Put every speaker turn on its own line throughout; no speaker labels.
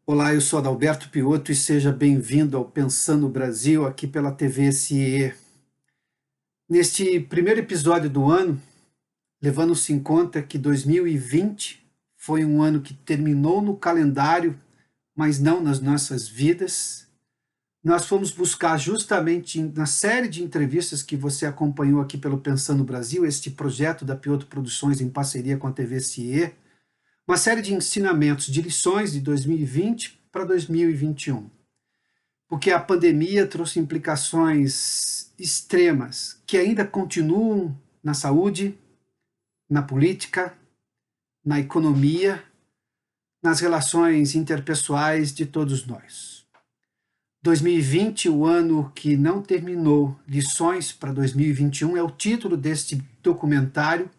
Olá, eu sou Adalberto Piotto e seja bem-vindo ao Pensando Brasil aqui pela TV SIE. Neste primeiro episódio do ano, levando-se em conta que 2020 foi um ano que terminou no calendário, mas não nas nossas vidas, nós fomos buscar justamente na série de entrevistas que você acompanhou aqui pelo Pensando Brasil, este projeto da Piotto Produções em parceria com a TV SIE, uma série de ensinamentos, de lições de 2020 para 2021. Porque a pandemia trouxe implicações extremas que ainda continuam na saúde, na política, na economia, nas relações interpessoais de todos nós. 2020, o ano que não terminou, lições para 2021, é o título deste documentário,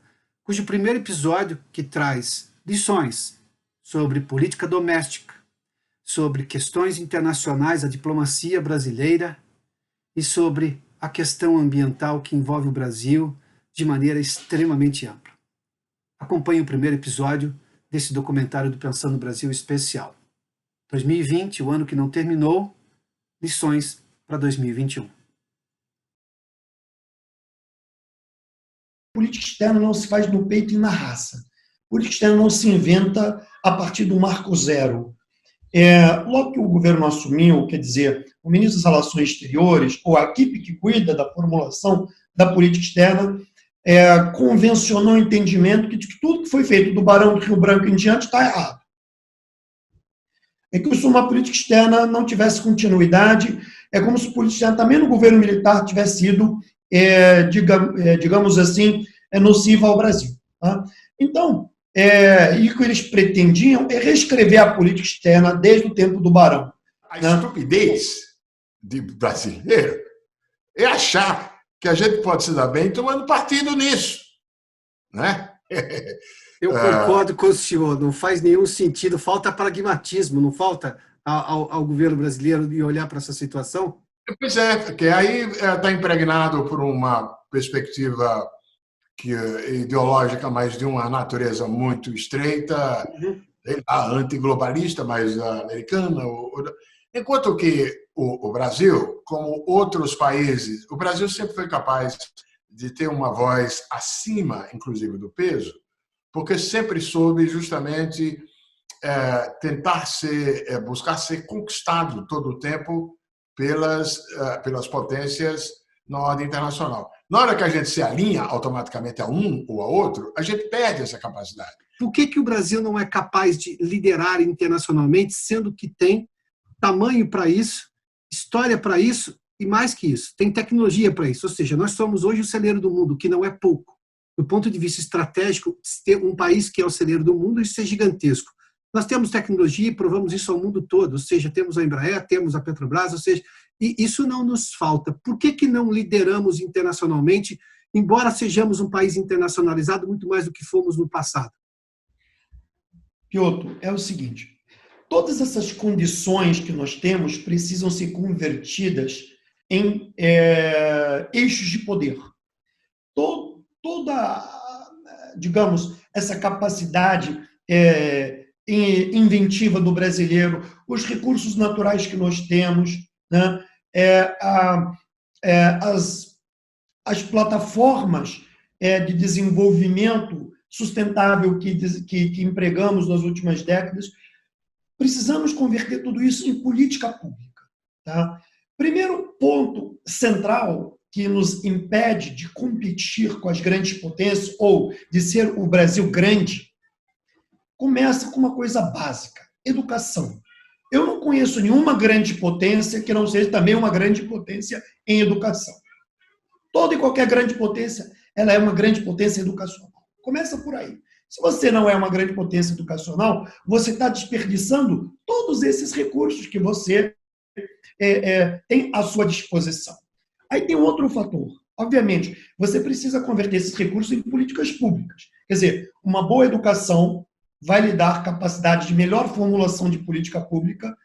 cujo primeiro episódio, que traz lições sobre política doméstica, sobre questões internacionais, a diplomacia brasileira e sobre a questão ambiental que envolve o Brasil de maneira extremamente ampla. Acompanhe o primeiro episódio desse documentário do Pensando Brasil especial. 2020, o ano que não terminou, lições para 2021.
Política externa não se faz no peito e na raça. Política externa não se inventa a partir do marco zero. Logo que o governo assumiu, quer dizer, o ministro das Relações Exteriores, ou a equipe que cuida da formulação da política externa, convencionou o entendimento de que tudo que foi feito do Barão do Rio Branco em diante está errado. É que se uma política externa não tivesse continuidade, é como se a política externa também no governo militar tivesse sido, digamos assim, nociva ao Brasil. Tá? Então, e o que eles pretendiam é reescrever a política externa desde o tempo do Barão.
A estupidez de brasileiro é achar que a gente pode se dar bem tomando partido nisso. Né?
Eu concordo com o senhor, não faz nenhum sentido, falta pragmatismo, não falta ao governo brasileiro de olhar para essa situação?
Pois é, porque aí está impregnado por uma perspectiva ideológica, mas de uma natureza muito estreita, antiglobalista, mas americana. Enquanto que o Brasil, como outros países, o Brasil sempre foi capaz de ter uma voz acima, inclusive, do peso, porque sempre soube justamente buscar ser conquistado todo o tempo pelas potências na ordem internacional. Na hora que a gente se alinha automaticamente a um ou a outro, a gente perde essa capacidade.
Por que o Brasil não é capaz de liderar internacionalmente, sendo que tem tamanho para isso, história para isso e mais que isso, tem tecnologia para isso? Ou seja, nós somos hoje o celeiro do mundo, que não é pouco. Do ponto de vista estratégico, ter um país que é o celeiro do mundo, isso é gigantesco. Nós temos tecnologia e provamos isso ao mundo todo, ou seja, temos a Embraer, temos a Petrobras, ou seja, e isso não nos falta. Por que não lideramos internacionalmente, embora sejamos um país internacionalizado muito mais do que fomos no passado?
Piotto, é o seguinte, todas essas condições que nós temos precisam ser convertidas em eixos de poder. Toda, digamos, essa capacidade inventiva do brasileiro, os recursos naturais que nós temos, né? As plataformas de desenvolvimento sustentável que empregamos nas últimas décadas, precisamos converter tudo isso em política pública. Tá? Primeiro ponto central que nos impede de competir com as grandes potências ou de ser o Brasil grande, começa com uma coisa básica, educação. Eu não conheço nenhuma grande potência que não seja também uma grande potência em educação. Toda e qualquer grande potência, ela é uma grande potência educacional. Começa por aí. Se você não é uma grande potência educacional, você está desperdiçando todos esses recursos que você tem à sua disposição. Aí tem outro fator. Obviamente, você precisa converter esses recursos em políticas públicas. Quer dizer, uma boa educação vai lhe dar capacidade de melhor formulação de política pública.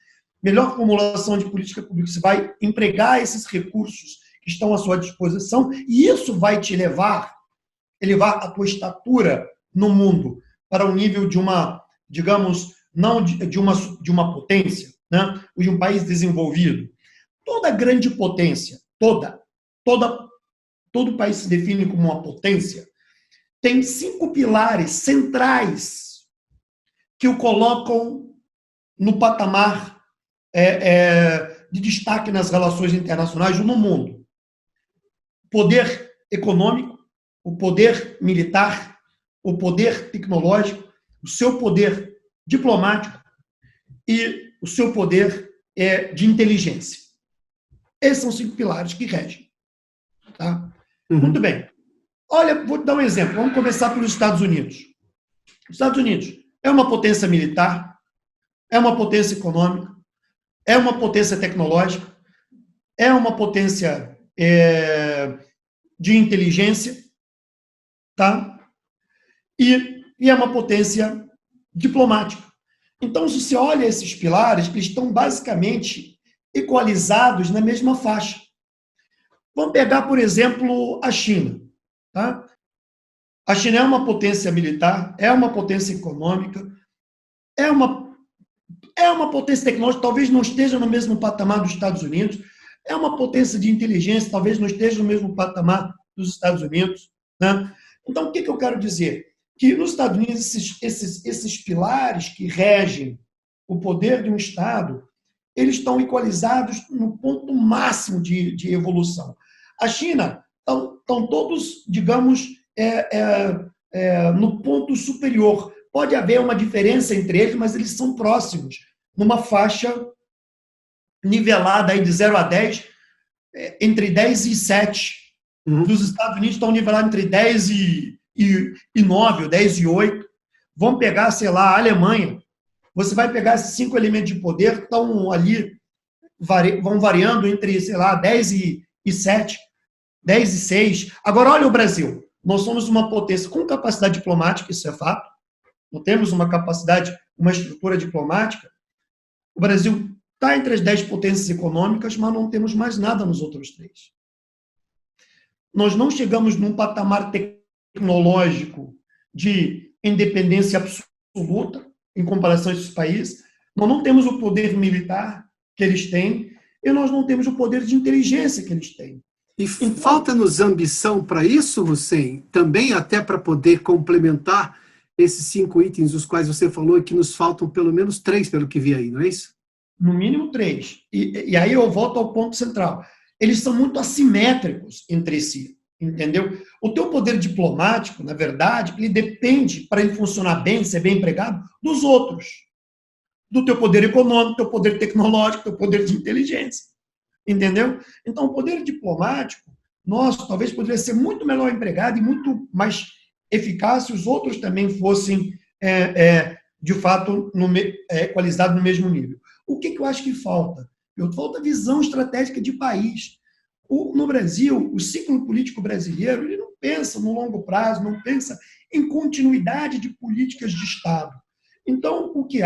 Melhor formulação de política pública, você vai empregar esses recursos que estão à sua disposição e isso vai te elevar a tua estatura no mundo para o nível de uma, digamos, não de uma potência, né? Ou de um país desenvolvido. Toda grande potência, todo país se define como uma potência, tem 5 pilares centrais que o colocam no patamar de destaque nas relações internacionais no mundo. O poder econômico, o poder militar, o poder tecnológico, o seu poder diplomático e o seu poder de inteligência. Esses são 5 pilares que regem. Tá? Muito bem. Olha, vou dar um exemplo. Vamos começar pelos Estados Unidos. Os Estados Unidos é uma potência militar, é uma potência econômica, é uma potência tecnológica, é uma potência de inteligência, tá? E é uma potência diplomática. Então, se você olha esses pilares, eles estão basicamente equalizados na mesma faixa. Vamos pegar, por exemplo, a China. Tá? A China é uma potência militar, é uma potência econômica, é uma potência tecnológica, talvez não esteja no mesmo patamar dos Estados Unidos, é uma potência de inteligência, talvez não esteja no mesmo patamar dos Estados Unidos. Né? Então, o que eu quero dizer? Que nos Estados Unidos, esses pilares que regem o poder de um Estado, eles estão equalizados no ponto máximo de evolução. A China estão todos, digamos, no ponto superior. Pode haver uma diferença entre eles, mas eles são próximos, numa faixa nivelada aí de 0 a 10, entre 10 e 7. Dos Estados Unidos estão nivelados entre 10 e 9, ou 10 e 8. Vamos pegar, sei lá, a Alemanha. Você vai pegar esses 5 elementos de poder que estão ali, vão variando entre, sei lá, 10 e 7, 10 e 6. Agora, olha o Brasil. Nós somos uma potência com capacidade diplomática, isso é fato. Não temos uma capacidade, uma estrutura diplomática. O Brasil está entre as 10 potências econômicas, mas não temos mais nada nos outros 3. Nós não chegamos num patamar tecnológico de independência absoluta em comparação a esses países. Nós não temos o poder militar que eles têm e nós não temos o poder de inteligência que eles têm.
E falta-nos ambição para isso, Hussein? Também até para poder complementar esses 5 itens dos quais você falou e que nos faltam pelo menos 3, pelo que vi aí, não é isso?
No mínimo 3. E aí eu volto ao ponto central. Eles são muito assimétricos entre si, entendeu? O teu poder diplomático, na verdade, ele depende, para ele funcionar bem, ser bem empregado, dos outros. Do teu poder econômico, teu poder tecnológico, teu poder de inteligência. Entendeu? Então, o poder diplomático nosso talvez poderia ser muito melhor empregado e muito mais eficaz se os outros também fossem, de fato, equalizados no mesmo nível. O que eu acho que falta? Falta visão estratégica de país. No Brasil, o ciclo político brasileiro ele não pensa no longo prazo, não pensa em continuidade de políticas de Estado. Então, o que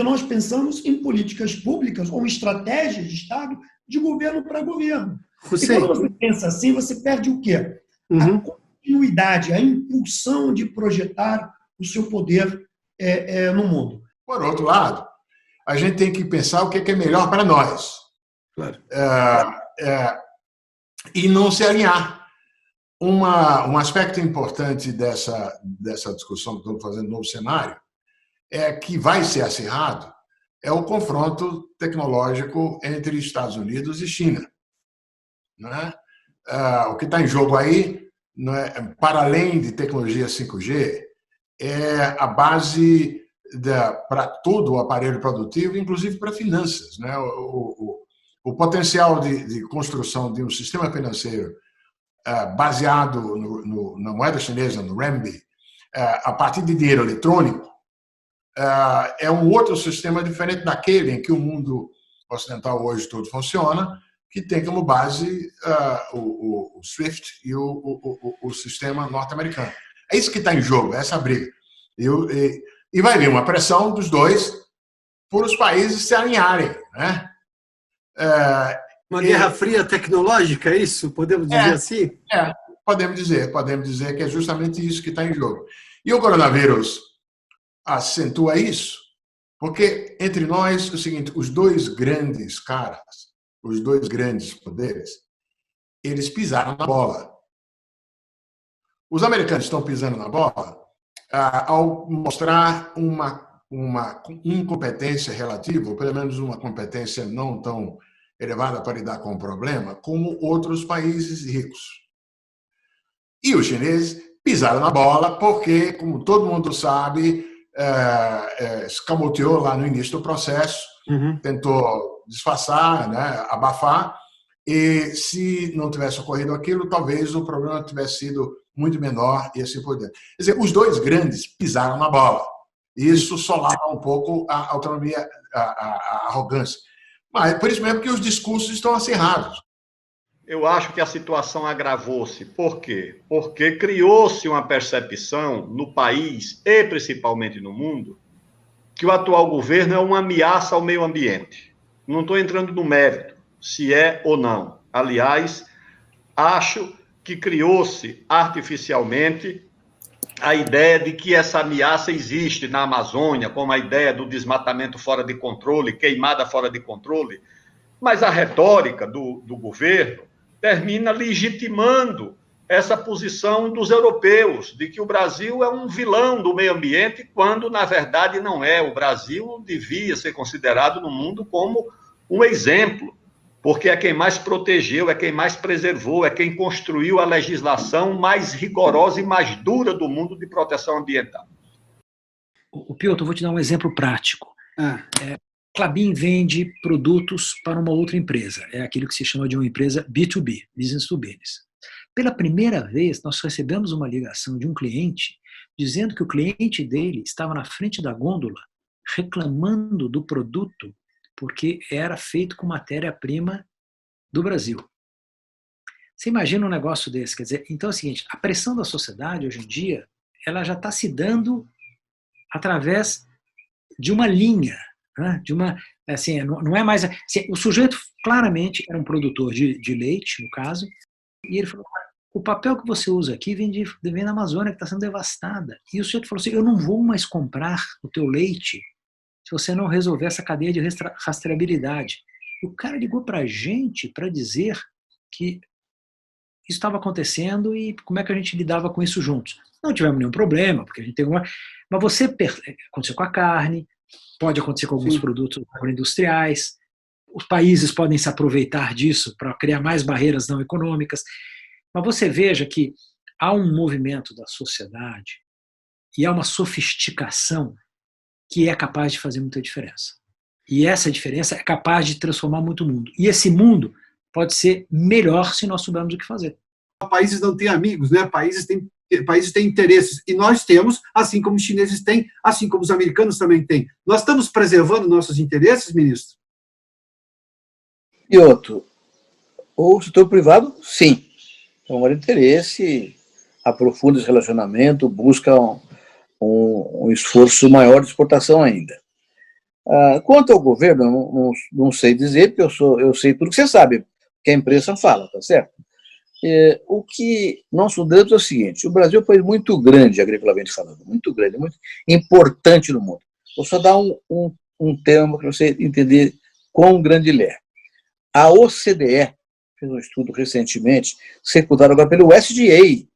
nós pensamos em políticas públicas ou estratégias de Estado de governo para governo. E quando você pensa assim, você perde o quê? A continuidade, a impulsão de projetar o seu poder no mundo.
Por outro lado, a gente tem que pensar o que é melhor para nós.
Claro.
E não se alinhar. Um aspecto importante dessa discussão que estamos fazendo no novo cenário que vai ser acirrado é o confronto tecnológico entre Estados Unidos e China. Né? O que está em jogo aí, para além de tecnologia 5G, é a base para todo o aparelho produtivo, inclusive para finanças. Né? O potencial de construção de um sistema financeiro baseado na moeda chinesa, no renminbi, a partir de dinheiro eletrônico, é um outro sistema diferente daquele em que o mundo ocidental hoje todo funciona, que tem como base o SWIFT e o sistema norte-americano. É isso que está em jogo, essa briga. E vai vir uma pressão dos dois por os países se alinharem. Né?
Uma guerra fria tecnológica, é isso? Podemos dizer assim?
Podemos dizer que é justamente isso que está em jogo. E o coronavírus acentua isso? Porque entre nós, o seguinte, os dois grandes caras, os dois grandes poderes, eles pisaram na bola. Os americanos estão pisando na bola ao mostrar uma incompetência relativa, ou pelo menos uma competência não tão elevada para lidar com o problema, como outros países ricos. E os chineses pisaram na bola porque, como todo mundo sabe, escamoteou lá no início do processo, tentou disfarçar, né, abafar, e se não tivesse ocorrido aquilo, talvez o problema tivesse sido muito menor e assim por diante. Quer dizer, os dois grandes pisaram na bola. E isso solapa um pouco a autonomia, a arrogância. Mas por isso mesmo que os discursos estão acirrados.
Eu acho que a situação agravou-se. Por quê? Porque criou-se uma percepção no país, e principalmente no mundo, que o atual governo é uma ameaça ao meio ambiente. Não estou entrando no mérito, se é ou não. Aliás, acho que criou-se artificialmente a ideia de que essa ameaça existe na Amazônia, como a ideia do desmatamento fora de controle, queimada fora de controle, mas a retórica do governo termina legitimando essa posição dos europeus, de que o Brasil é um vilão do meio ambiente, quando, na verdade, não é. O Brasil devia ser considerado no mundo como um exemplo, porque é quem mais protegeu, é quem mais preservou, é quem construiu a legislação mais rigorosa e mais dura do mundo de proteção ambiental.
O Piotr, eu vou te dar um exemplo prático. Klabin vende produtos para uma outra empresa. É aquilo que se chama de uma empresa B2B, Business to Business. Pela primeira vez, nós recebemos uma ligação de um cliente dizendo que o cliente dele estava na frente da gôndola reclamando do produto porque era feito com matéria-prima do Brasil. Você imagina um negócio desse? Quer dizer, então é o seguinte, a pressão da sociedade hoje em dia, ela já está se dando através de uma linha, né? De uma, assim, não é mais... Assim, o sujeito claramente era um produtor de leite, no caso, e ele falou, o papel que você usa aqui vem da Amazônia, que está sendo devastada. E o sujeito falou assim, eu não vou mais comprar o teu leite se você não resolver essa cadeia de rastreabilidade. E o cara ligou para a gente para dizer que isso estava acontecendo e como é que a gente lidava com isso juntos. Não tivemos nenhum problema, porque a gente tem uma... Mas aconteceu com a carne, pode acontecer com alguns produtos agroindustriais, os países podem se aproveitar disso para criar mais barreiras não econômicas. Mas você veja que há um movimento da sociedade e há uma sofisticação que é capaz de fazer muita diferença. E essa diferença é capaz de transformar muito o mundo. E esse mundo pode ser melhor se nós soubermos o que fazer.
Países não têm amigos, né? Países têm interesses. E nós temos, assim como os chineses têm, assim como os americanos também têm. Nós estamos preservando nossos interesses, ministro?
E outro, o setor privado, sim. É um grande interesse, aprofunda esse relacionamento, busca um esforço maior de exportação ainda. Quanto ao governo, não sei dizer, porque eu sei tudo que você sabe, que a imprensa fala, tá certo? O que nós estudamos é o seguinte, o Brasil é um país muito grande, agriculturalmente falando, muito grande, muito importante no mundo. Vou só dar um termo para você entender quão grande ele é. A OCDE fez um estudo recentemente, secundado agora pelo USDA,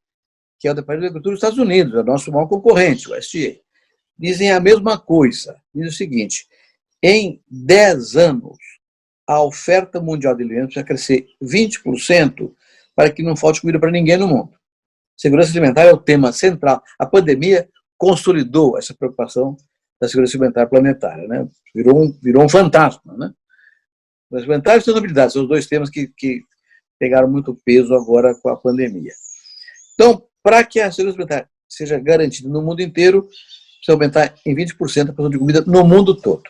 que é o Departamento de Agricultura dos Estados Unidos, é o nosso maior concorrente, o USDA. Dizem a mesma coisa, dizem o seguinte, em 10 anos, a oferta mundial de alimentos vai crescer 20% para que não falte comida para ninguém no mundo. Segurança alimentar é o tema central. A pandemia consolidou essa preocupação da segurança alimentar planetária, né? Virou um fantasma, né? Segurança alimentar e sustentabilidade são os dois temas que pegaram muito peso agora com a pandemia. Então, para que a segurança alimentar seja garantida no mundo inteiro, precisa aumentar em 20% a produção de comida no mundo todo.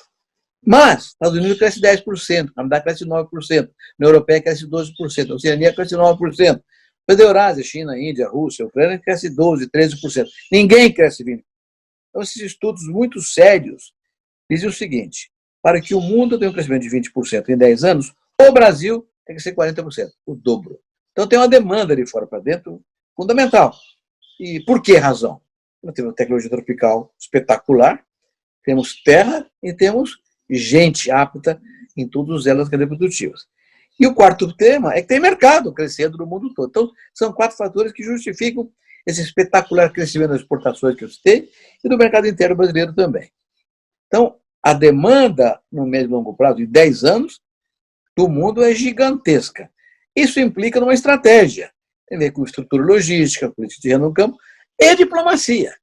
Mas, Estados Unidos cresce 10%, Canadá cresce 9%, na Europeia cresce 12%, a Oceania cresce 9%. Mas a Eurásia, China, Índia, Rússia, Ucrânia cresce 12%, 13%. Ninguém cresce 20%. Então, esses estudos muito sérios dizem o seguinte, para que o mundo tenha um crescimento de 20% em 10 anos, o Brasil tem que ser 40%, o dobro. Então, tem uma demanda de fora para dentro fundamental. E por que razão? Nós temos uma tecnologia tropical espetacular, Temos terra e temos gente apta em todas elas cadeias produtivas. E o quarto tema é que tem mercado crescendo no mundo todo. Então, são 4 fatores que justificam esse espetacular crescimento das exportações que eu citei e do mercado interno brasileiro também. Então, a demanda no médio e longo prazo, de 10 anos, do mundo é gigantesca. Isso implica numa estratégia. Tem a ver com estrutura logística, política de renda no campo e diplomacia.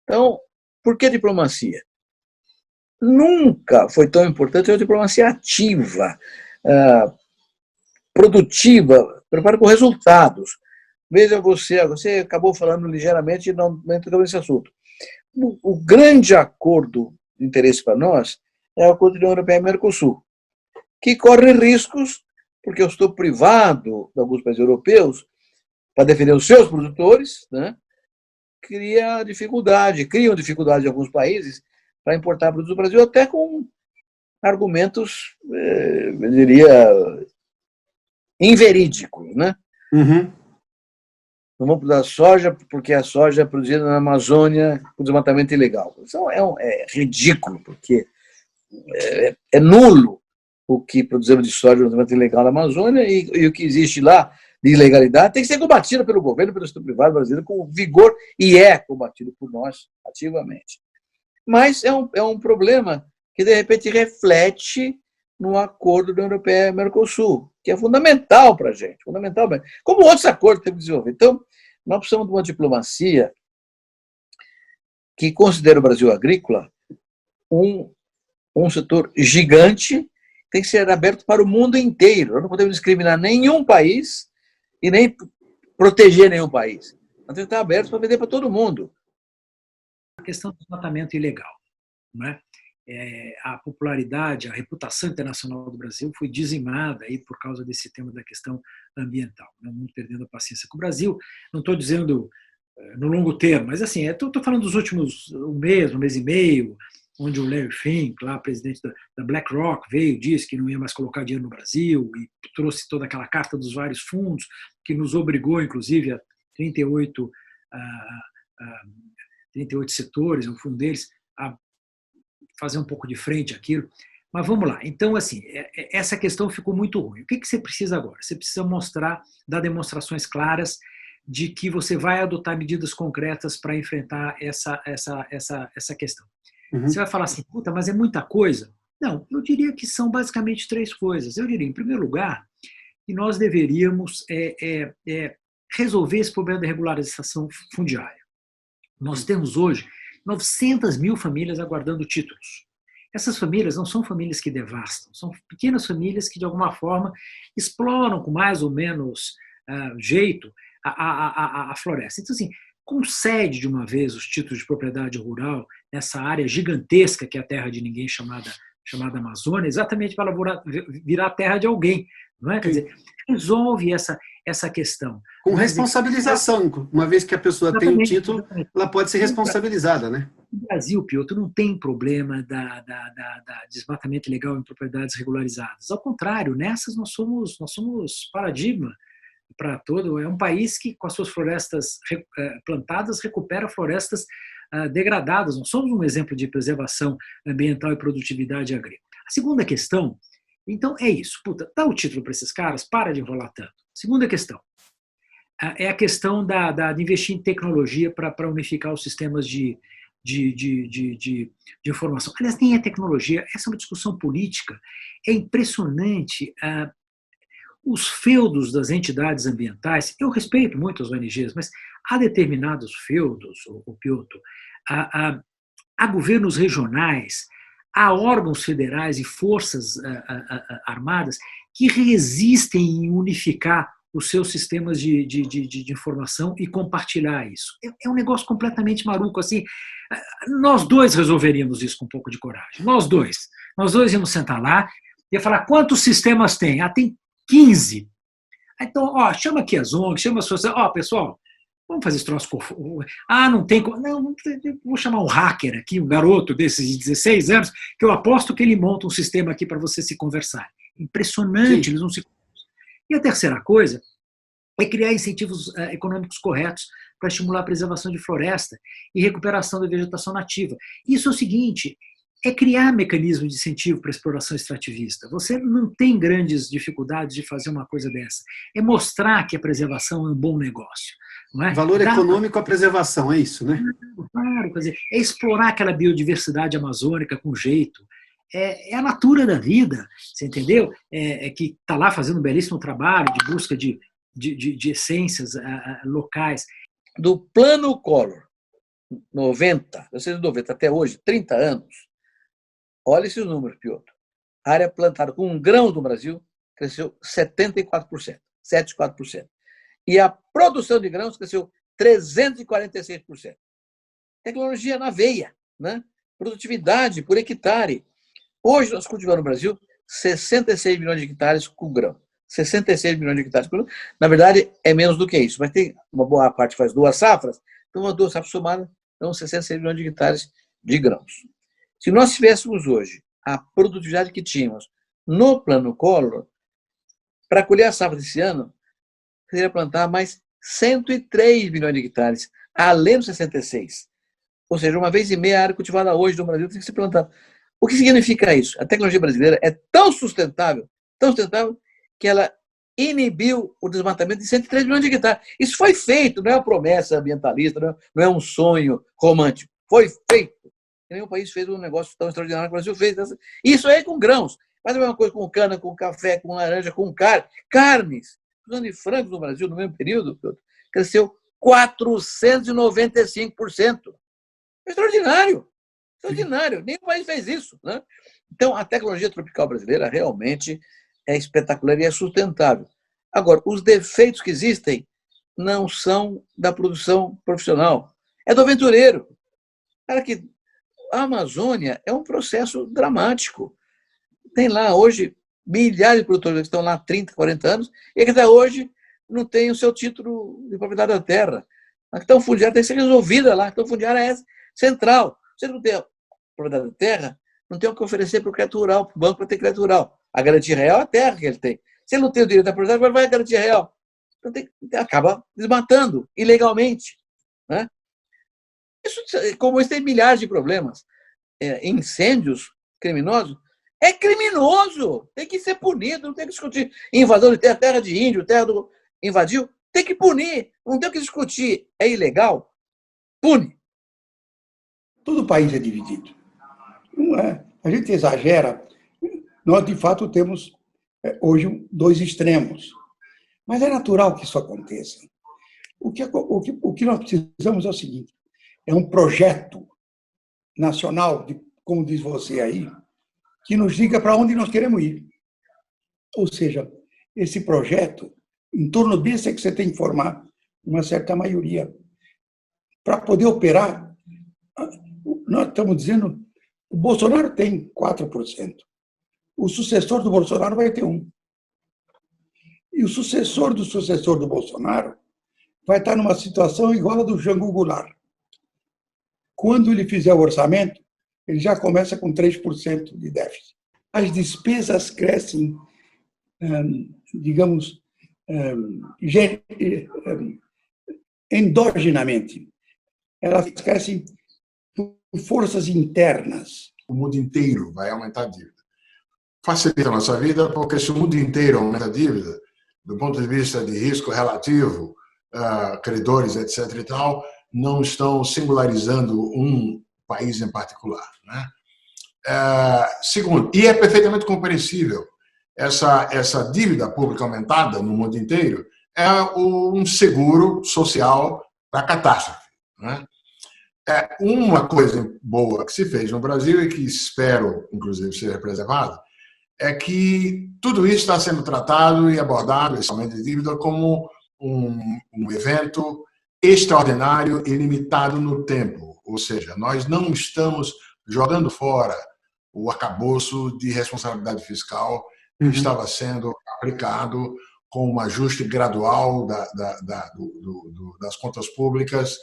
Então, por que diplomacia? Nunca foi tão importante a diplomacia ativa, produtiva, preparada com resultados. Veja você acabou falando ligeiramente e não entrou nesse assunto. O grande acordo de interesse para nós é o acordo da União Europeia e Mercosul, que corre riscos, porque eu estou privado de alguns países europeus para defender os seus produtores, né? Criam dificuldade em alguns países para importar produtos do Brasil, até com argumentos, eu diria, inverídicos, né?
Uhum.
Não vamos produzir soja porque a soja é produzida na Amazônia com desmatamento ilegal. Isso é ridículo, porque é nulo o que produzimos de soja no desmatamento ilegal na Amazônia e o que existe lá de ilegalidade tem que ser combatido pelo governo, pelo setor privado brasileiro com vigor e é combatido por nós ativamente. Mas é um problema que, de repente, reflete no acordo da União Europeia e Mercosul, que é fundamental para a gente, fundamental, como outros acordos que temos que desenvolver. Então, nós precisamos de uma diplomacia que considere o Brasil agrícola um setor gigante, tem que ser aberto para o mundo inteiro. Nós não podemos discriminar nenhum país e nem proteger nenhum país. Nós temos que estar abertos para vender para todo mundo.
A questão do desmatamento ilegal, não é? A popularidade, a reputação internacional do Brasil foi dizimada aí por causa desse tema da questão ambiental. O mundo perdendo a paciência com o Brasil. Não estou dizendo no longo termo, mas assim, estou falando dos últimos um mês e meio, onde o Larry Fink, lá, presidente da BlackRock, veio, disse que não ia mais colocar dinheiro no Brasil e trouxe toda aquela carta dos vários fundos que nos obrigou, inclusive, a 38 setores, o fundo deles, a fazer um pouco de frente àquilo. Mas vamos lá. Então, assim, essa questão ficou muito ruim. O que você precisa agora? Você precisa dar demonstrações claras de que você vai adotar medidas concretas para enfrentar essa questão. Uhum. Você vai falar assim, puta, mas é muita coisa? Não, eu diria que são basicamente 3 coisas. Eu diria, em primeiro lugar, que nós deveríamos resolver esse problema da regularização fundiária. Nós temos hoje 900 mil famílias aguardando títulos. Essas famílias não são famílias que devastam, são pequenas famílias que, de alguma forma, exploram com mais ou menos jeito a floresta. Então, assim, concede de uma vez os títulos de propriedade rural nessa área gigantesca que é a terra de ninguém chamada Amazônia, exatamente para ela virar terra de alguém. Não é? Quer dizer, resolve essa questão.
Com responsabilização, uma vez que a pessoa tem o título, ela pode ser responsabilizada, né?
No Brasil, Piotr, não tem problema da desmatamento ilegal em propriedades regularizadas. Ao contrário, nessas nós somos paradigma para todo. É um país que, com as suas florestas plantadas, recupera florestas degradadas. Nós somos um exemplo de preservação ambiental e produtividade agrícola. A segunda questão, então, é isso. Puta, dá o título para esses caras, para de enrolar tanto. Segunda questão é a questão de investir em tecnologia para unificar os sistemas de informação. Aliás, nem é tecnologia, essa é uma discussão política. É impressionante os feudos das entidades ambientais. Eu respeito muito as ONGs, mas há determinados feudos, o Piotr, há governos regionais, há órgãos federais e forças armadas que resistem em unificar os seus sistemas de informação e compartilhar isso. É um negócio completamente maluco. Assim, nós dois resolveríamos isso com um pouco de coragem. Nós dois íamos sentar lá e ia falar, quantos sistemas tem? Tem 15. Então, chama aqui as ONGs, chama as pessoas. Pessoal, vamos fazer esse troço. Não tem como. Não, vou chamar um hacker aqui, um garoto desses de 16 anos, que eu aposto que ele monta um sistema aqui para você se conversar. Impressionante, sim. Eles não se conversam. E a terceira coisa é criar incentivos econômicos corretos para estimular a preservação de floresta e recuperação da vegetação nativa. Isso é o seguinte, é criar mecanismo de incentivo para a exploração extrativista. Você não tem grandes dificuldades de fazer uma coisa dessa. É mostrar que a preservação é um bom negócio. Não é?
Valor econômico à preservação, é isso, né?
Claro, quer dizer, é explorar aquela biodiversidade amazônica com jeito. É a natura da vida, você entendeu? Que está lá fazendo um belíssimo trabalho de busca de essências locais.
Do Plano Collor, 90 até hoje, 30 anos, olha esses números, Piotr. A área plantada com grãos no Brasil cresceu 74%, 74%. E a produção de grãos cresceu 346%. Tecnologia na veia, né? Produtividade por hectare. Hoje nós cultivamos no Brasil 66 milhões de hectares com grão. 66 milhões de hectares com grão. Na verdade, é menos do que isso, mas tem uma boa parte que faz 2 safras, então umas 2 safras somadas dão 66 milhões de hectares de grãos. Se nós tivéssemos hoje a produtividade que tínhamos no Plano Collor, para colher a safra desse ano, seria plantar mais 103 milhões de hectares, além dos 66. Ou seja, 1,5 vezes a área cultivada hoje no Brasil tem que ser plantada. O que significa isso? A tecnologia brasileira é tão sustentável, que ela inibiu o desmatamento de 103 milhões de hectares. Isso foi feito, não é uma promessa ambientalista, não é um sonho romântico. Foi feito. Nenhum país fez um negócio tão extraordinário que o Brasil fez. Isso aí com grãos. Mas a mesma coisa com cana, com café, com laranja, com carnes. O de frangos no Brasil, no mesmo período, cresceu 495%. Extraordinário. Extraordinário. Nenhum país fez isso, né? Então, a tecnologia tropical brasileira realmente é espetacular e é sustentável. Agora, os defeitos que existem não são da produção profissional, é do aventureiro. Cara, que a Amazônia é um processo dramático. Tem lá hoje milhares de produtores que estão lá há 30, 40 anos e que até hoje não tem o seu título de propriedade da terra. A questão fundiária tem que ser resolvida lá. A questão fundiária é central. Você não tem a propriedade da terra, não tem o que oferecer para o crédito rural, para o banco para ter crédito rural. A garantia real é a terra que ele tem. Se ele não tem o direito da propriedade, agora vai a garantia real. Então acaba desmatando ilegalmente, né? Isso, como isso tem milhares de problemas. Incêndios criminosos, é criminoso, tem que ser punido, não tem que discutir. Invasão de terra de índio, invadiu, tem que punir, não tem que discutir. É ilegal? Pune.
Todo o país é dividido. Não é? A gente exagera. Nós, de fato, temos hoje 2 extremos. Mas é natural que isso aconteça. O que nós precisamos é o seguinte: é um projeto nacional, como diz você aí, que nos diga para onde nós queremos ir. Ou seja, esse projeto, em torno desse é que você tem que formar uma certa maioria. Para poder operar, nós estamos dizendo, o Bolsonaro tem 4%. O sucessor do Bolsonaro vai ter 1%. E o sucessor do Bolsonaro vai estar numa situação igual a do Jango Goulart. Quando ele fizer o orçamento, ele já começa com 3% de déficit. As despesas crescem, digamos, endogenamente. Elas crescem por forças internas.
O mundo inteiro vai aumentar a dívida. Facilita a nossa vida, porque se o mundo inteiro aumenta a dívida, do ponto de vista de risco relativo, credores, etc. e tal, não estão singularizando um país em particular, né? Segundo, e é perfeitamente compreensível, essa dívida pública aumentada no mundo inteiro é um seguro social para a catástrofe, né? Uma coisa boa que se fez no Brasil e que espero, inclusive, seja preservada, é que tudo isso está sendo tratado e abordado, esse aumento de dívida, como um evento extraordinário e limitado no tempo. Ou seja, nós não estamos jogando fora o arcabouço de responsabilidade fiscal que estava sendo aplicado com um ajuste gradual das contas públicas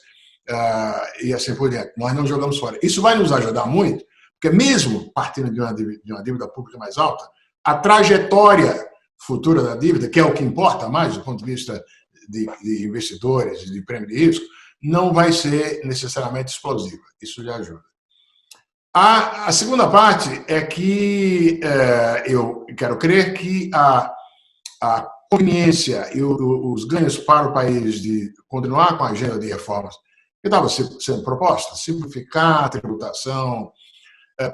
e assim por diante. Nós não jogamos fora. Isso vai nos ajudar muito, porque mesmo partindo de uma dívida pública mais alta, a trajetória futura da dívida, que é o que importa mais do ponto de vista de investidores, de prêmio de risco, não vai ser necessariamente explosiva. Isso lhe ajuda. A segunda parte é que eu quero crer que a conveniência e os ganhos para o país de continuar com a agenda de reformas que estava sendo proposta, simplificar a tributação,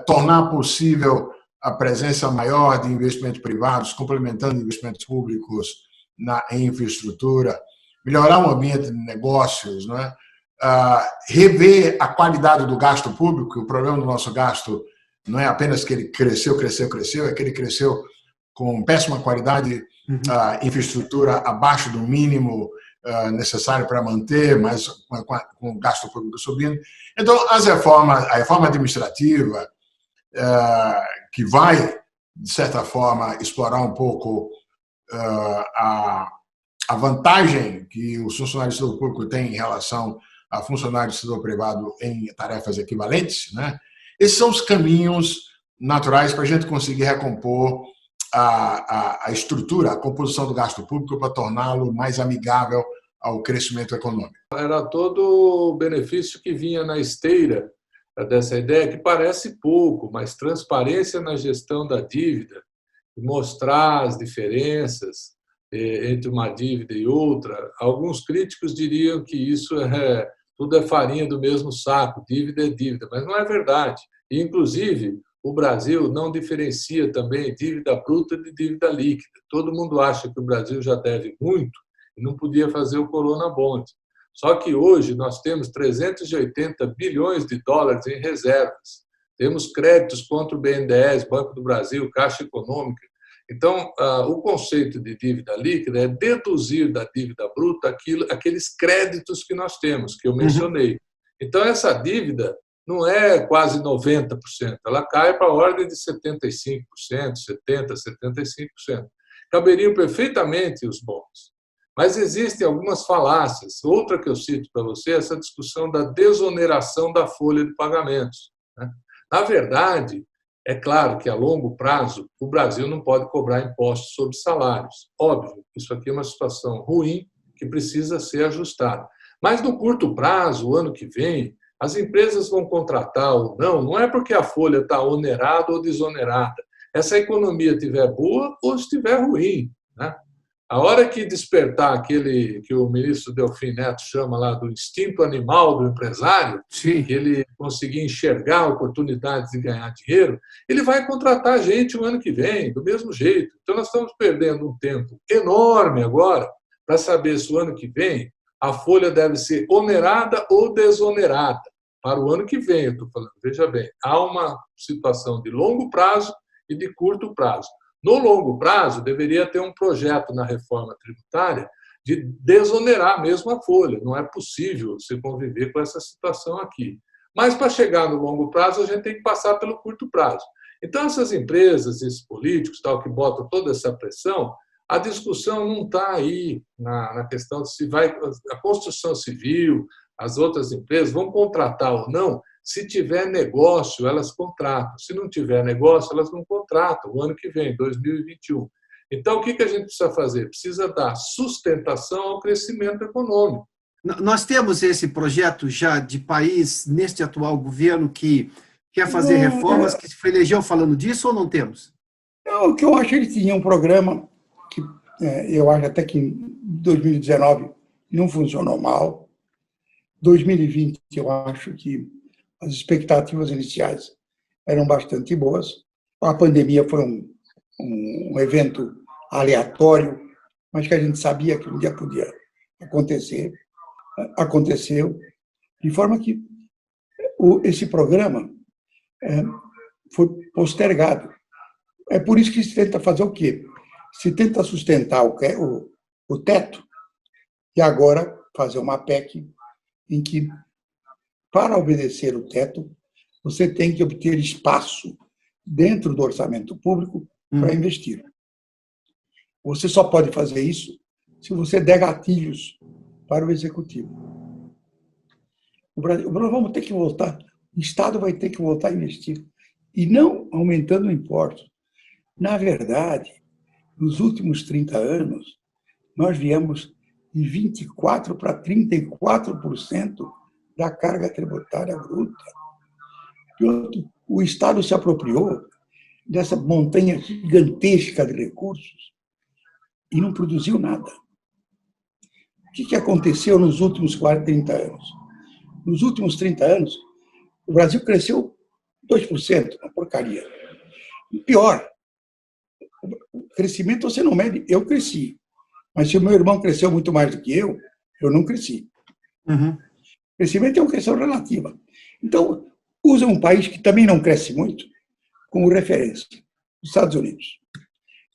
tornar possível a presença maior de investimentos privados, complementando investimentos públicos em infraestrutura, melhorar o ambiente de negócios, não é? Rever a qualidade do gasto público. O problema do nosso gasto não é apenas que ele cresceu, é que ele cresceu com péssima qualidade, infraestrutura abaixo do mínimo necessário para manter, mas com o gasto público subindo. Então, a reforma administrativa, que vai, de certa forma, explorar um pouco a vantagem que os funcionários do setor público têm em relação a funcionários do setor privado em tarefas equivalentes, né? Esses são os caminhos naturais para a gente conseguir recompor a estrutura, a composição do gasto público para torná-lo mais amigável ao crescimento econômico.
Era todo o benefício que vinha na esteira dessa ideia, que parece pouco, mas transparência na gestão da dívida, mostrar as diferenças entre uma dívida e outra. Alguns críticos diriam que isso tudo é farinha do mesmo saco, dívida é dívida, mas não é verdade. E, inclusive, o Brasil não diferencia também dívida bruta de dívida líquida. Todo mundo acha que o Brasil já deve muito e não podia fazer o Corona Bond. Só que hoje nós temos 380 bilhões de dólares em reservas. Temos créditos contra o BNDES, Banco do Brasil, Caixa Econômica. Então, o conceito de dívida líquida é deduzir da dívida bruta aqueles créditos que nós temos, que eu mencionei. Então, essa dívida não é quase 90%, ela cai para a ordem de 75%, 70%, 75%. Caberiam perfeitamente os bons. Mas existem algumas falácias. Outra que eu cito para você é essa discussão da desoneração da folha de pagamentos. Na verdade, é claro que a longo prazo o Brasil não pode cobrar impostos sobre salários. Óbvio, isso aqui é uma situação ruim que precisa ser ajustada. Mas no curto prazo, o ano que vem, as empresas vão contratar ou não é porque a folha está onerada ou desonerada. Essa economia estiver boa ou estiver ruim, né? A hora que despertar aquele que o ministro Delfim Neto chama lá do instinto animal do empresário,
Sim.
que ele conseguir enxergar oportunidades de ganhar dinheiro, ele vai contratar gente o ano que vem, do mesmo jeito. Então, nós estamos perdendo um tempo enorme agora para saber se o ano que vem a folha deve ser onerada ou desonerada. Para o ano que vem, eu estou falando, veja bem, há uma situação de longo prazo e de curto prazo. No longo prazo, deveria ter um projeto na reforma tributária de desonerar mesmo a folha. Não é possível se conviver com essa situação aqui. Mas, para chegar no longo prazo, a gente tem que passar pelo curto prazo. Então, essas empresas, esses políticos tal, que botam toda essa pressão, a discussão não está aí na questão de se vai a construção civil, as outras empresas vão contratar ou não. Se tiver negócio, elas contratam. Se não tiver negócio, elas não contratam o ano que vem, 2021. Então, o que a gente precisa fazer? Precisa dar sustentação ao crescimento econômico.
Nós temos esse projeto já de país, neste atual governo, que quer fazer reformas, que se elegeu falando disso, ou não temos?
O que eu acho, ele tinha um programa que eu acho até que em 2019 não funcionou mal. 2020, eu acho que as expectativas iniciais eram bastante boas. A pandemia foi um evento aleatório, mas que a gente sabia que um dia podia acontecer. Aconteceu, de forma que esse programa foi postergado. É por isso que se tenta fazer o quê? Se tenta sustentar o teto e agora fazer uma PEC em que, para obedecer o teto, você tem que obter espaço dentro do orçamento público para investir. Você só pode fazer isso se você der gatilhos para o executivo. Nós vamos ter que voltar, o Estado vai ter que voltar a investir, e não aumentando impostos. Na verdade, nos últimos 30 anos, nós viemos de 24% para 34% da carga tributária bruta. o Estado se apropriou dessa montanha gigantesca de recursos e não produziu nada. O que aconteceu nos últimos 30 anos? Nos últimos 30 anos, o Brasil cresceu 2%, uma porcaria. Pior, o crescimento você não mede. Eu cresci, mas se o meu irmão cresceu muito mais do que eu não cresci.
Uhum.
Crescimento é uma questão relativa. Então, usa um país que também não cresce muito como referência, os Estados Unidos.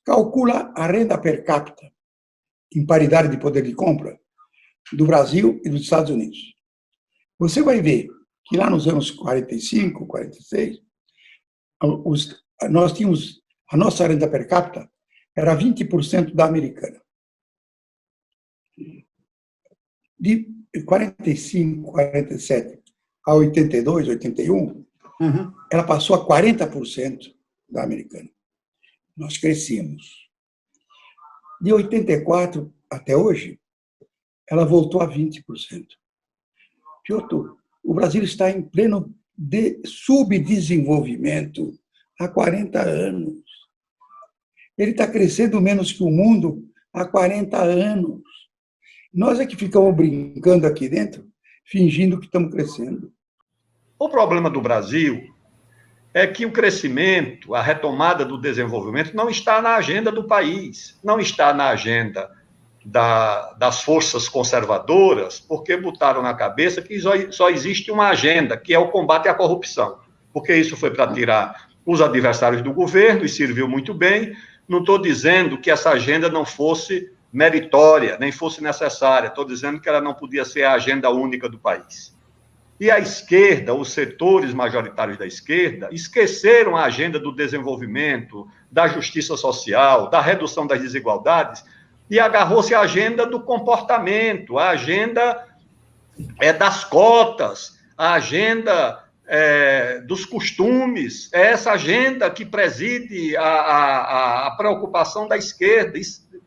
Calcula a renda per capita, em paridade de poder de compra, do Brasil e dos Estados Unidos. Você vai ver que lá nos anos 45, 46, nós tínhamos, a nossa renda per capita era 20% da americana. De 45, 47 a 82, 81, ela passou a 40% da americana. Nós crescemos. De 84 até hoje, ela voltou a 20%. Piotr, o Brasil está em pleno subdesenvolvimento há 40 anos. Ele está crescendo menos que o mundo há 40 anos. Nós é que ficamos brincando aqui dentro, fingindo que estamos crescendo.
O problema do Brasil é que o crescimento, a retomada do desenvolvimento não está na agenda do país, não está na agenda das forças conservadoras, porque botaram na cabeça que só existe uma agenda, que é o combate à corrupção, porque isso foi para tirar os adversários do governo e serviu muito bem. Não estou dizendo que essa agenda não fosse meritória, nem fosse necessária, estou dizendo que ela não podia ser a agenda única do país. E a esquerda, os setores majoritários da esquerda, esqueceram a agenda do desenvolvimento, da justiça social, da redução das desigualdades, e agarrou-se à agenda do comportamento, a agenda das cotas, a agenda dos costumes, é essa agenda que preside a preocupação da esquerda.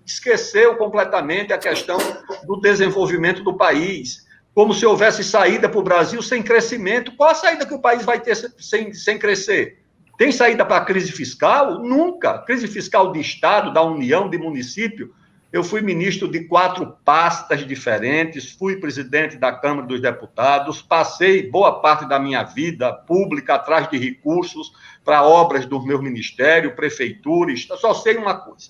Esqueceu completamente a questão do desenvolvimento do país, como se houvesse saída para o Brasil sem crescimento. Qual a saída que o país vai ter sem crescer? Tem saída para a crise fiscal? Nunca. Crise fiscal de Estado, da União, de município. Eu fui ministro de 4 pastas diferentes, fui presidente da Câmara dos Deputados, passei boa parte da minha vida pública atrás de recursos para obras do meu ministério, prefeitura. Só sei uma coisa: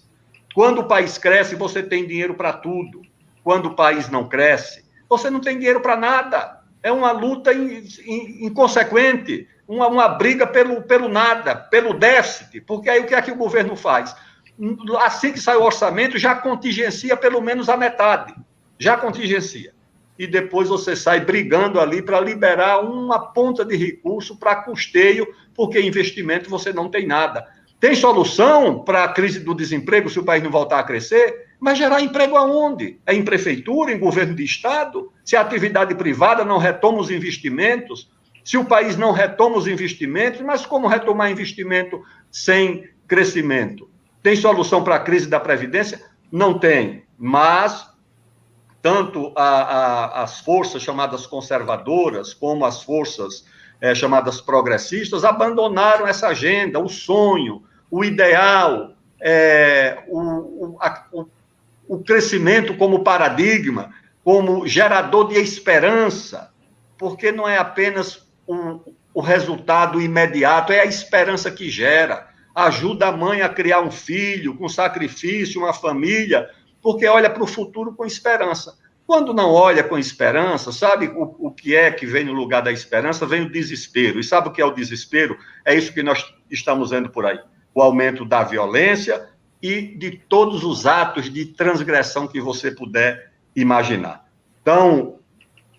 quando o país cresce, você tem dinheiro para tudo. Quando o país não cresce, você não tem dinheiro para nada. É uma luta inconsequente, uma briga pelo nada, pelo déficit. Porque aí o que é que o governo faz? Assim que sai o orçamento, já contingencia pelo menos a metade. Já contingencia. E depois você sai brigando ali para liberar uma ponta de recurso para custeio, porque investimento você não tem nada. Tem solução para a crise do desemprego se o país não voltar a crescer? Mas gerar emprego aonde? É em prefeitura, em governo de estado? Se a atividade privada não retoma os investimentos? Se o país não retoma os investimentos, mas como retomar investimento sem crescimento? Tem solução para a crise da Previdência? Não tem. Mas tanto as forças chamadas conservadoras como as forças chamadas progressistas abandonaram essa agenda, o sonho, o ideal, o crescimento como paradigma, como gerador de esperança, porque não é apenas o resultado imediato, é a esperança que gera. Ajuda a mãe a criar um filho com sacrifício, uma família, porque olha para o futuro com esperança. Quando não olha com esperança, sabe o que é que vem no lugar da esperança? Vem o desespero. E sabe o que é o desespero? É isso que nós estamos vendo por aí. O aumento da violência e de todos os atos de transgressão que você puder imaginar. Então,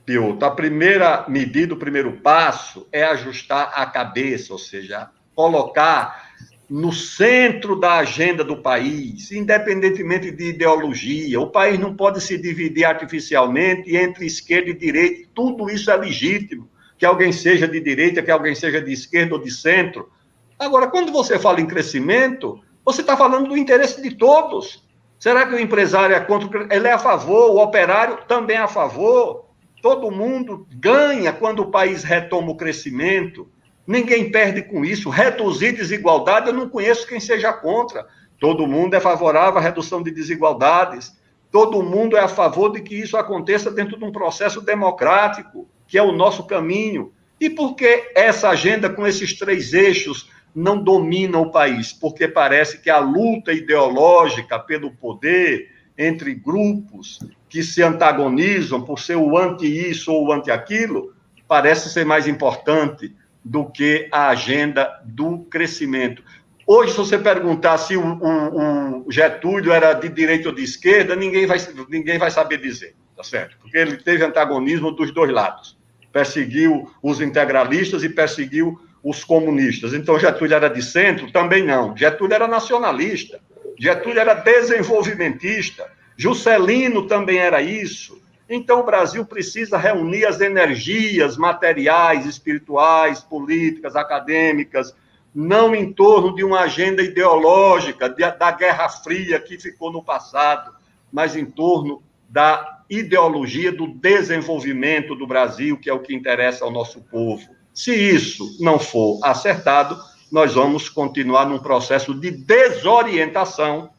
Piotr, a primeira medida, o primeiro passo é ajustar a cabeça, ou seja, colocar no centro da agenda do país, independentemente de ideologia. O país não pode se dividir artificialmente entre esquerda e direita. Tudo isso é legítimo, que alguém seja de direita, que alguém seja de esquerda ou de centro. Agora, quando você fala em crescimento, você está falando do interesse de todos. Será que o empresário é contra? Ele é a favor, o operário também é a favor. Todo mundo ganha quando o país retoma o crescimento. Ninguém perde com isso. Reduzir desigualdade, eu não conheço quem seja contra. Todo mundo é favorável à redução de desigualdades. Todo mundo é a favor de que isso aconteça dentro de um processo democrático, que é o nosso caminho. E por que essa agenda com esses 3 eixos não domina o país? Porque parece que a luta ideológica pelo poder entre grupos que se antagonizam por ser o anti-isso ou o anti-aquilo, parece ser mais importante do que a agenda do crescimento. Hoje, se você perguntar se o Getúlio era de direita ou de esquerda, ninguém vai saber dizer, tá certo? Porque ele teve antagonismo dos 2 lados. Perseguiu os integralistas e perseguiu os comunistas. Então, Getúlio era de centro? Também não. Getúlio era nacionalista. Getúlio era desenvolvimentista. Juscelino também era isso. Então, o Brasil precisa reunir as energias materiais, espirituais, políticas, acadêmicas, não em torno de uma agenda ideológica da Guerra Fria que ficou no passado, mas em torno da ideologia do desenvolvimento do Brasil, que é o que interessa ao nosso povo. Se isso não for acertado, nós vamos continuar num processo de desorientação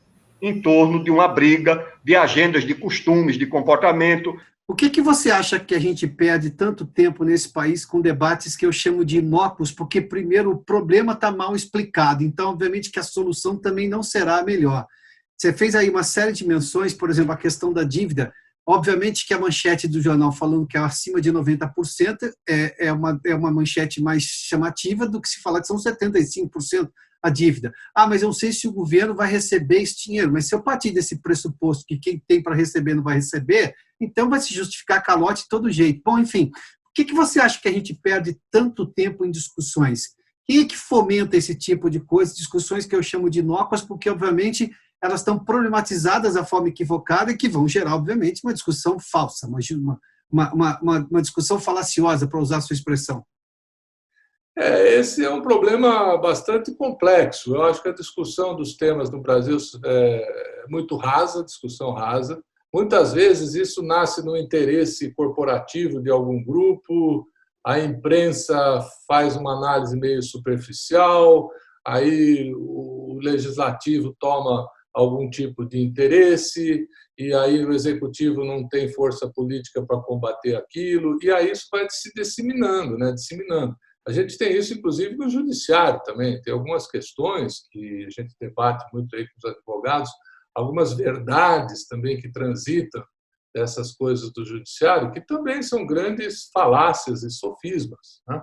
em torno de uma briga de agendas, de costumes, de comportamento.
O que você acha que a gente perde tanto tempo nesse país com debates que eu chamo de inócuos? Porque, primeiro, o problema está mal explicado, então, obviamente, que a solução também não será a melhor. Você fez aí uma série de menções, por exemplo, a questão da dívida. Obviamente que a manchete do jornal falando que é acima de 90% é uma manchete mais chamativa do que se falar que são 75% a dívida. Mas eu não sei se o governo vai receber esse dinheiro, mas se eu partir desse pressuposto que quem tem para receber não vai receber, então vai se justificar calote de todo jeito. Bom, enfim, por que você acha que a gente perde tanto tempo em discussões? Quem é que fomenta esse tipo de coisa, discussões que eu chamo de inócuas, porque, obviamente, elas estão problematizadas da forma equivocada e que vão gerar, obviamente, uma discussão falsa, uma discussão falaciosa, para usar a sua expressão.
Esse é um problema bastante complexo. Eu acho que a discussão dos temas no Brasil é muito rasa, discussão rasa. Muitas vezes isso nasce no interesse corporativo de algum grupo, a imprensa faz uma análise meio superficial, aí o legislativo toma algum tipo de interesse, e aí o executivo não tem força política para combater aquilo, e aí isso vai se disseminando, né? Disseminando. A gente tem isso, inclusive, no judiciário também. Tem algumas questões que a gente debate muito aí com os advogados, algumas verdades também que transitam dessas coisas do judiciário, que também são grandes falácias e sofismas, né?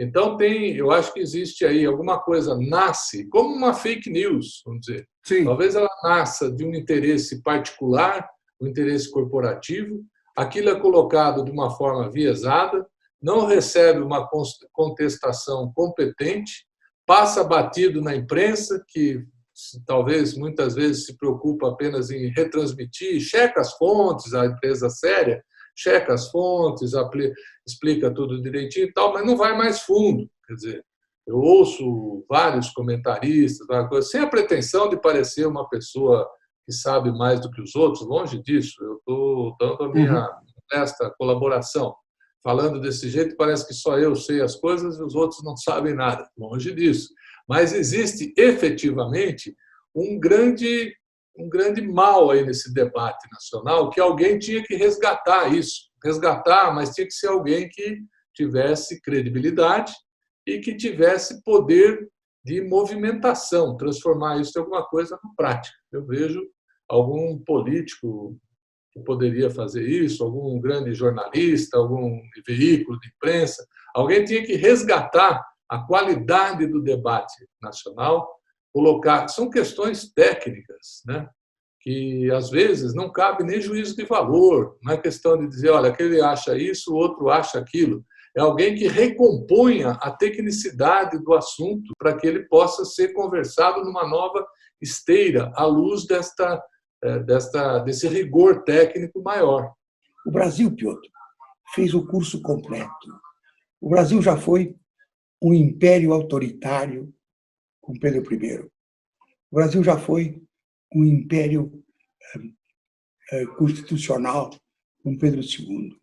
Então, eu acho que existe aí alguma coisa, nasce como uma fake news, vamos dizer. Sim. Talvez ela nasça de um interesse particular, um interesse corporativo, aquilo é colocado de uma forma viesada, não recebe uma contestação competente, passa batido na imprensa, que talvez muitas vezes se preocupa apenas em retransmitir, checa as fontes, a empresa séria, checa as fontes, explica tudo direitinho e tal, mas não vai mais fundo. Quer dizer, eu ouço vários comentaristas, sem a pretensão de parecer uma pessoa que sabe mais do que os outros, longe disso, eu estou dando a minha honesta colaboração. Falando desse jeito, parece que só eu sei as coisas e os outros não sabem nada. Longe disso. Mas existe, efetivamente, um grande mal aí nesse debate nacional, que alguém tinha que resgatar isso. Resgatar, mas tinha que ser alguém que tivesse credibilidade e que tivesse poder de movimentação, transformar isso em alguma coisa na prática. Eu vejo algum político que poderia fazer isso, algum grande jornalista, algum veículo de imprensa, alguém tinha que resgatar a qualidade do debate nacional, colocar, são questões técnicas, né? Que às vezes não cabe nem juízo de valor, não é questão de dizer, olha, aquele acha isso, o outro acha aquilo. É alguém que recomponha a tecnicidade do assunto para que ele possa ser conversado numa nova esteira, à luz desse rigor técnico maior.
O Brasil, Piotr, fez o curso completo. O Brasil já foi um império autoritário com Pedro I. O Brasil já foi um império constitucional com Pedro II.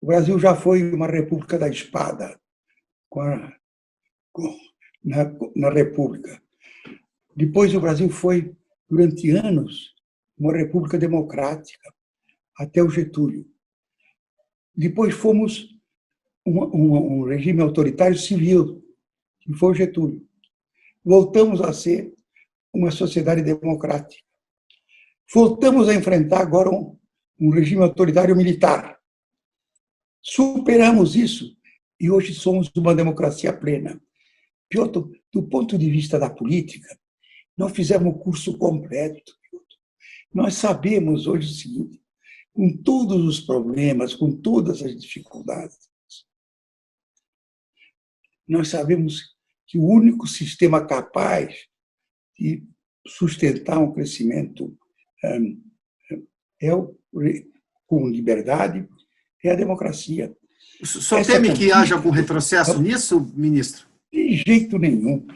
O Brasil já foi uma república da espada com a na República. Depois o Brasil foi, durante anos, uma república democrática, até o Getúlio. Depois fomos um regime autoritário civil, que foi o Getúlio. Voltamos a ser uma sociedade democrática. Voltamos a enfrentar agora um regime autoritário militar. Superamos isso e hoje somos uma democracia plena. Piotr, do ponto de vista da política, nós fizemos o curso completo. Nós sabemos hoje o seguinte, com todos os problemas, com todas as dificuldades, nós sabemos que o único sistema capaz de sustentar um crescimento com liberdade é a democracia.
O senhor teme que haja algum retrocesso nisso, ministro?
De jeito nenhum.